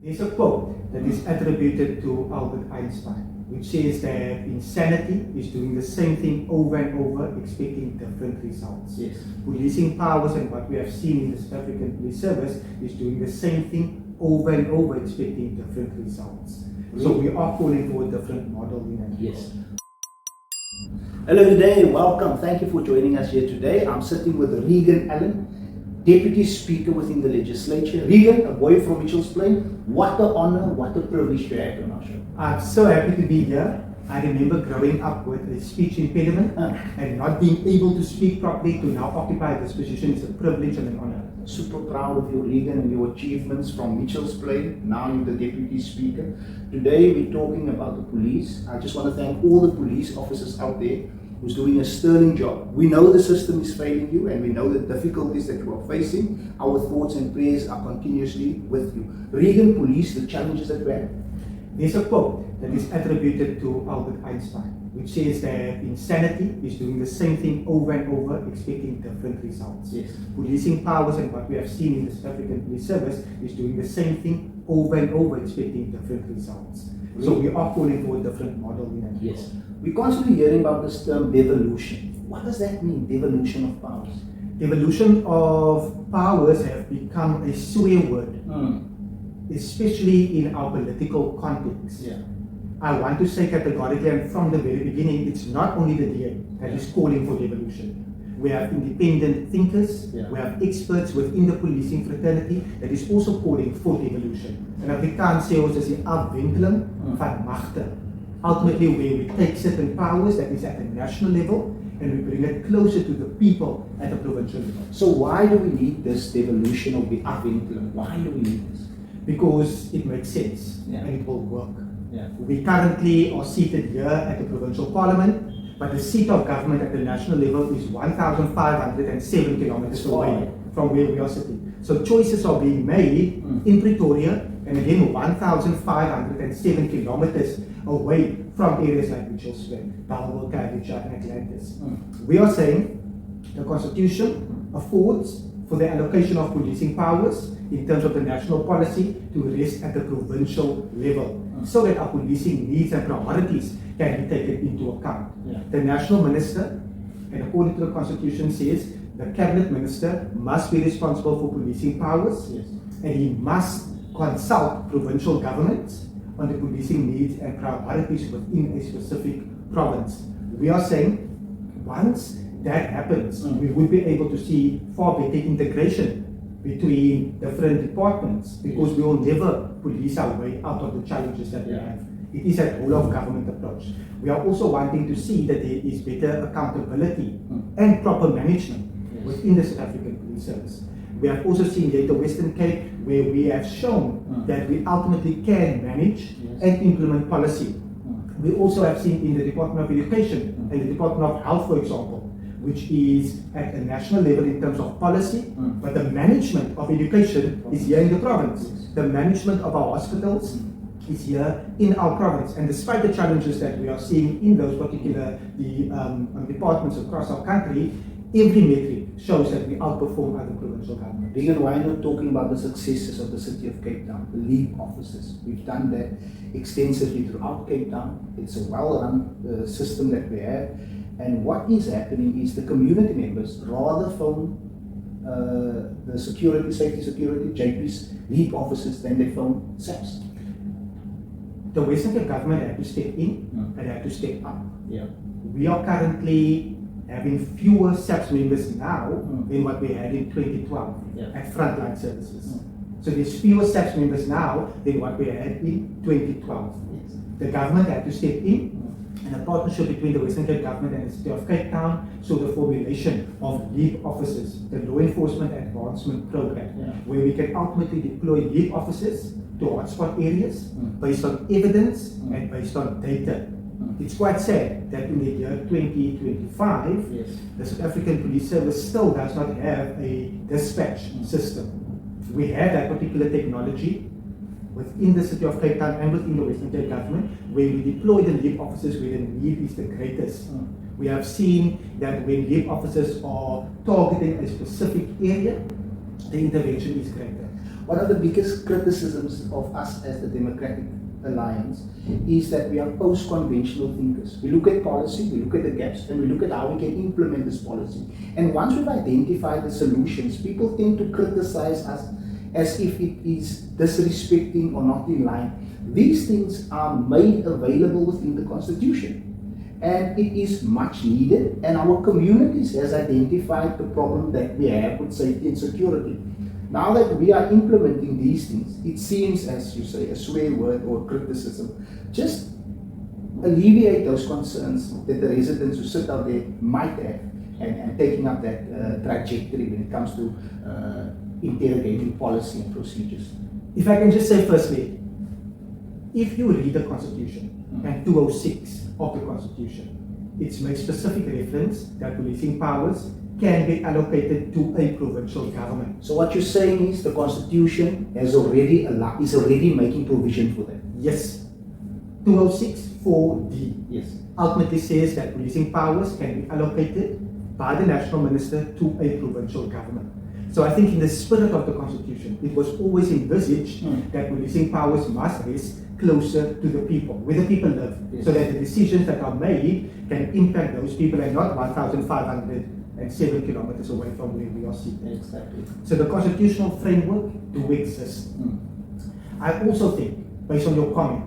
There's a quote that is attributed to Albert Einstein, which says that insanity is doing the same thing over and over, expecting different results. Yes. Policing powers and what we have seen in the South African Police Service is doing the same thing over and over, expecting different results. Really? So we are calling for a different model in that. Yes. Hello today, welcome. Thank you for joining us here today. I'm sitting with Reagen Allen, Deputy Speaker within the Legislature. Reagen, a boy from Mitchell's Plain. What an honor, what a privilege to have you on our show. I'm so happy to be here. I remember growing up with a speech impediment and not being able to speak properly. To now occupy this position is a privilege and an honor. Super proud of you, Reagen, and your achievements from Mitchell's Plain. Now you're the Deputy Speaker. Today we're talking about the police. I just want to thank all the police officers out there who's doing a sterling job. We know the system is failing you and we know the difficulties that you are facing. Our thoughts and prayers are continuously with you. Reagen, police, the challenges that we have. There's a quote that is attributed to Albert Einstein, which says that insanity is doing the same thing over and over, expecting different results. Yes. Policing powers and what we have seen in the South African Police Service is doing the same thing over and over, expecting different results. Really? So we are calling for a different model in that. Yes. We're constantly hearing about this term devolution. What does that mean, devolution of powers? Devolution of powers have become a swear word, especially in our political context. Yeah. I want to say categorically and from the very beginning, it's not only the DA that is calling for devolution. We have independent thinkers, we have experts within the policing fraternity that is also calling for devolution. En Afrikaans sê ons is die afwenteling van magte. Ultimately, where we take certain powers that is at the national level and we bring it closer to the people at the provincial level. So why do we need this devolution of the afwenteling? Why do we need this? Because it makes sense and it will work. We currently are seated here at the provincial parliament, but the seat of government at the national level is 1,507 kilometers away from where we are sitting. So choices are being made in Pretoria and again 1,507 kilometers away from areas like Mitchell's Plain, Bellville, Carriacou and Atlantis. We are saying the Constitution affords for the allocation of policing powers in terms of the national policy to rest at the provincial level so that our policing needs and priorities can be taken into account. The national minister, and according to the Constitution, says the cabinet minister must be responsible for policing powers and he must consult provincial governments on the policing needs and priorities within a specific province. We are saying once that happens, we would be able to see far better integration between different departments because we will never police our way out of the challenges that we have. It is a whole of government approach. We are also wanting to see that there is better accountability and proper management within the South African Police Service. We have also seen here the Western Cape where we have shown that we ultimately can manage and implement policy. We also have seen in the Department of Education and the Department of Health, for example, which is at a national level in terms of policy, but the management of education is here in the province. The management of our hospitals is here in our province. And despite the challenges that we are seeing in those particular departments across our country, every metric shows that we outperform other provincial governments. Reagen, why not talking about the successes of the city of Cape Town, the lead officers? We've done that extensively throughout Cape Town. It's a well-run system that we have. And what is happening is the community members rather phone the safety security, JP's lead officers than they phone SAPS. The Western Cape government had to step in and had to step up. We are currently having fewer SAPS members now than what we had in 2012 at frontline services. So there's fewer SAPS members now than what we had in 2012. The government had to step in, and a partnership between the Western Cape government and the city of Cape Town saw the formulation of lead officers, the Law Enforcement Advancement Program, where we can ultimately deploy lead officers to hotspot areas based on evidence and based on data. It's quite sad that in the year 2025, the South African Police Service still does not have a dispatch system. We have that particular technology within the city of Cape Town and within the Western Cape government, where we deploy the lead officers where the need is the greatest. We have seen that when lead officers are targeting a specific area, the intervention is greater. one of the biggest criticisms of us as the Democratic Alliance is that we are post-conventional thinkers. We look at policy, we look at the gaps, and we look at how we can implement this policy. And once we've identified the solutions, people tend to criticize us as if it is disrespecting or not in line. These things are made available within the Constitution. And it is much needed, and our communities has identified the problem that we have with safety and security. Now that we are implementing these things, it seems, as you say, a swear word or criticism. Just alleviate those concerns that the residents who sit out there might have, and taking up that trajectory when it comes to interrogating policy and procedures. If I can just say firstly, if you read the Constitution and 206 of the Constitution, it makes specific reference that policing powers can be allocated to a provincial government. So what you're saying is the Constitution is already making provision for that. Yes. 206 4D. Yes. Ultimately says that policing powers can be allocated by the national minister to a provincial government. So I think in the spirit of the Constitution, it was always envisaged that policing powers must rest closer to the people, where the people live, so that the decisions that are made can impact those people and not 1,507 kilometers away from where we are sitting. Exactly. So the constitutional framework do exist. I also think, based on your comment,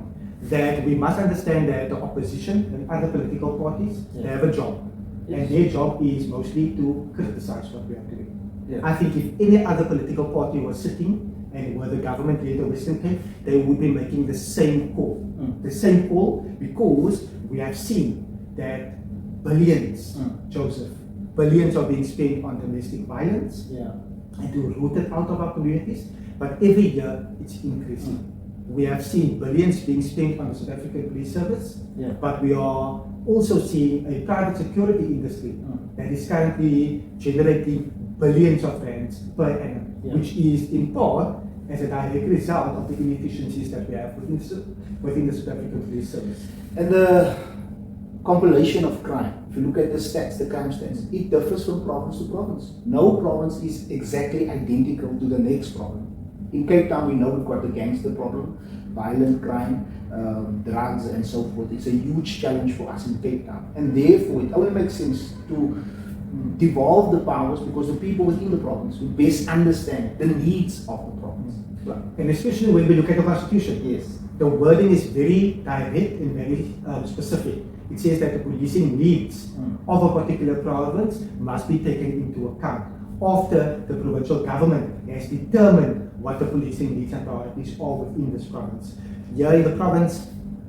that we must understand that the opposition and other political parties, they have a job. And their job is mostly to criticize what we are doing. I think if any other political party was sitting and were the government led the Western Cape, they would be making the same call. The same call, because we have seen that billions, Joseph, billions are being spent on domestic violence and to root it out of our communities, but every year it's increasing. We have seen billions being spent on the South African Police Service, but we are also seeing a private security industry that is currently generating billions of rands per annum, which is in part as a direct result of the inefficiencies that we have within the South African Police Service. And the compilation of crime, if you look at the stats, the crime stats, it differs from province to province. No province is exactly identical to the next province. In Cape Town, we know we've got the gangster problem, violent crime, drugs and so forth. It's a huge challenge for us in Cape Town. And therefore, it only makes sense to devolve the powers, because the people within the province will best understand the needs of the province. And especially when we look at the Constitution, the wording is very direct and very specific. It says that the policing needs of a particular province must be taken into account after the provincial government has determined what the policing needs and priorities are within this province. Here in the province,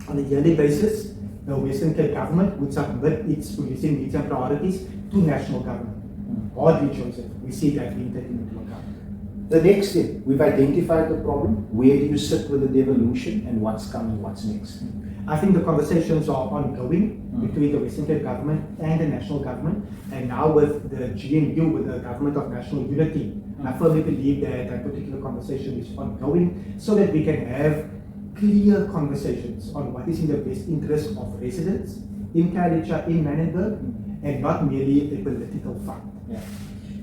on a yearly basis, the Western Cape government would submit its policing needs and priorities to national government. Hardly, Joseph, we see that being taken into account. The next step, we've identified the problem. Where do you sit with the devolution, and what's coming, what's next? I think the conversations are ongoing between the Western Cape government and the national government, and now with the GNU, with the Government of National Unity, I firmly believe that that particular conversation is ongoing, so that we can have clear conversations on what is in the best interest of residents in Kalicha, in Manenberg, and not merely a political fight.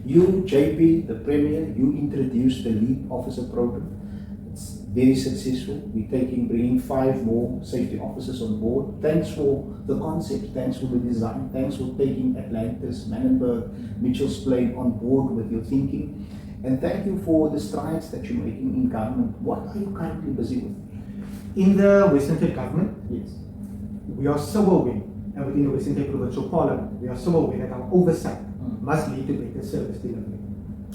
You, JP, the Premier, you introduced the Lead Officer Program. It's very successful. We're bringing 5 more safety officers on board. Thanks for the concept, thanks for the design, thanks for taking Atlantis, Manenberg, Mitchell's Plain on board with your thinking. And thank you for the strides that you're making in government. What are you currently busy with? In the Western Cape government, we are so aware, and within the Western Cape Provincial Parliament, we are so aware that our oversight must lead to better service delivery.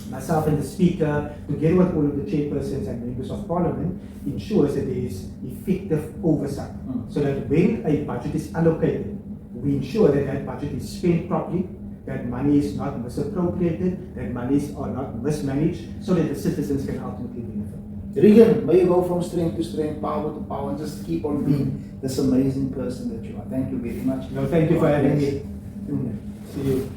Myself and the Speaker, together with all of the chairpersons and members of Parliament, ensures that there is effective oversight, so that when a budget is allocated, we ensure that that budget is spent properly, that money is not misappropriated, that monies are not mismanaged, so that the citizens can ultimately benefit. Reagen, may you go from strength to strength, power to power, and just keep on being this amazing person that you are. Thank you very much. No, thank you for having me. See you.